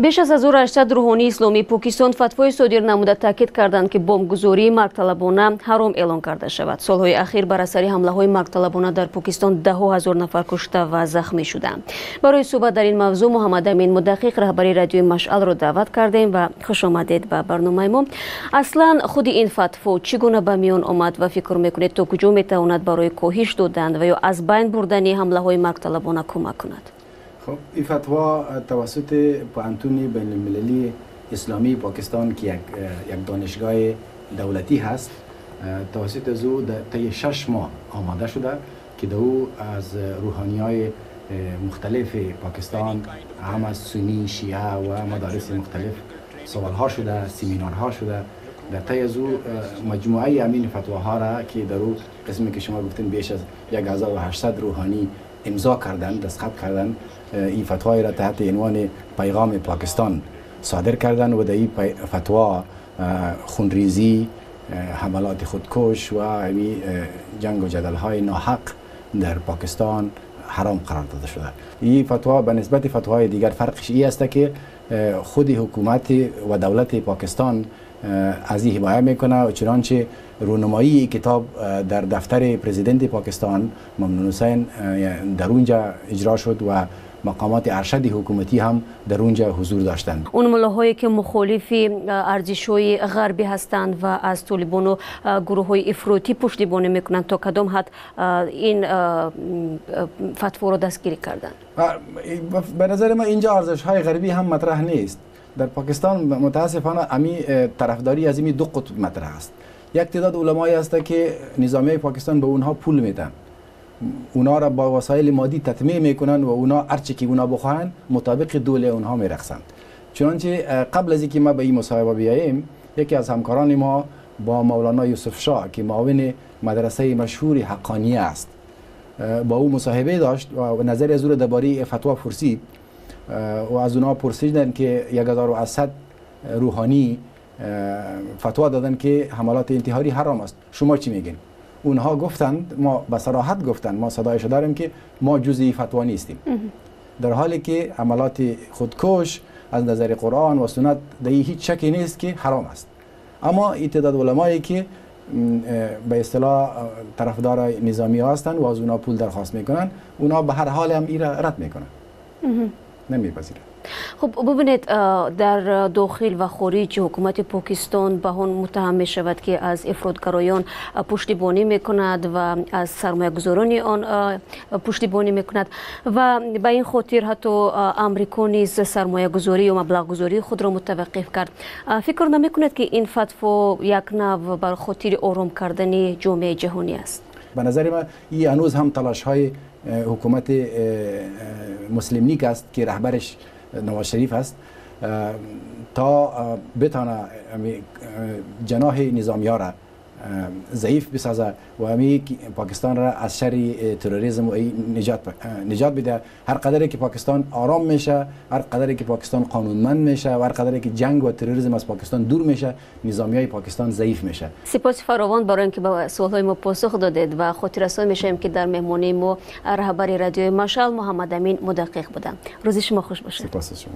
بیش از 1800 روحانی اسلامی پاکستان فتوای صادر نموده تاکید کردند که بمبگذاری مرگطلبانه حرام اعلان کرده شود. سالهای اخیر بر اثر حمله‌های مرگطلبانه در پاکستان ده‌ها هزار نفر کشته و زخمی شدند. برای صحبت در این موضوع محمد امین مدقق رهبری رادیوی مشعل را دعوت کردیم و خوش آمدید به برنامه ما. اصلا خود این فتوا چگونه به میان آمد و فکر میکنید تا کجا میتواند برای کاهش دادن و یا از بین بردن حمله‌های مرگطلبانه کمک کند؟ خب این فتوا توسط پوهنتون بین المللی اسلامی پاکستان که یک دانشگاه دولتی هست توسط او طی 6 ماه آماده شده که او از روحانی‌های مختلف پاکستان هم از سنی، شیعه و مدارس مختلف سوالها شده، سمینارها شده. در طی از او مجموعه امین فتواها را که در او قسمی که شما گفتین بیش از 1800 روحانی امضا کردن، دستخط کردن، این فتوای را تحت عنوان پیغام پاکستان صادر کردن و در این فتوا خونریزی، حملات خودکش و جنگ و جدل های ناحق در پاکستان حرام قرار داده شده. این فتوا به نسبت فتواهای دیگر فرقش این است که خود حکومت و دولت پاکستان از این حمایت میکنه و چنانچه رونمایی کتاب در دفتر پرزیدنت پاکستان ممنون حسین در اونجا اجرا شد و مقامات ارشد حکومتی هم در اونجا حضور داشتند. اون ملاهایی که مخالفی ارزش‌های غربی هستند و از طالبان و گروه‌های افراطی پشتیبانی میکنند تا کدام حد این فتوا را دستگیری کردند؟ به نظر من اینجا ارزش‌های غربی هم مطرح نیست. در پاکستان متاسفانه امی طرفداری از این دو قطب مطرح است. یک تعداد علمایی هست که نظامیه پاکستان به اونها پول میدن، اونا را با وسایل مادی تطمیع میکنن و اونا هرچی که اونا بخواهن مطابق دوله اونها میرقصند. چنانچه قبل از اینکه ما به این مصاحبه بیاییم یکی از همکاران ما با مولانا یوسف شاه که معاون مدرسه مشهور حقانیه است با او مصاحبه داشت و نظر از او را درباره فتوا پرسید و از اونا پرسیدن که 1100 روحانی فتوا دادن که حملات انتحاری حرام است، شما چی میگین؟ اونها گفتند، ما به صراحت گفتند، ما صدایش داریم که ما جزئی فتوا نیستیم، در حالی که عملات خودکش از نظر قرآن و سنت در هیچ شکی نیست که حرام است. اما این تعداد علمایی که به اصطلاح طرفدار نظامی هستند و از اونا پول درخواست میکنن، اونا به هر حال هم این رد میکنن، نمیپذیرند. خب ببینید در داخل و خارج حکومت پاکستان به آن متهم می شود که از افراطگرایان پشتیبانی می کند و از سرمایه گذاران آن پشتیبانی می کند و به این خاطر حتی امریکا نیز سرمایه گذاری و مبلغ گذاری خود را متوقف کرد. فکر نمی کند که این فتوا یک نوع بر خاطر آرام کردن جامعه جهانی است؟ به نظر من این هنوز هم تلاش های حکومت مسلم لیگ است که رهبرش نواز شریف است تا بتانه جناح نظامی ها را ضعیف بسازه و همی پاکستان را از شر تروریسم و نجات بده. هر قدری که پاکستان آرام میشه، هر قدری که پاکستان قانونمند میشه و هر قدری که جنگ و تروریسم از پاکستان دور میشه، نظامی های پاکستان ضعیف میشه. سپاس فراوان برای اینکه به سوالهای ما پاسخ دادید و خاطررسان میشیم که در مهمانی ما رهبر رادیوی مشعل محمد امین مدقق بودند. روز شما خوش باشه. سپاس شما.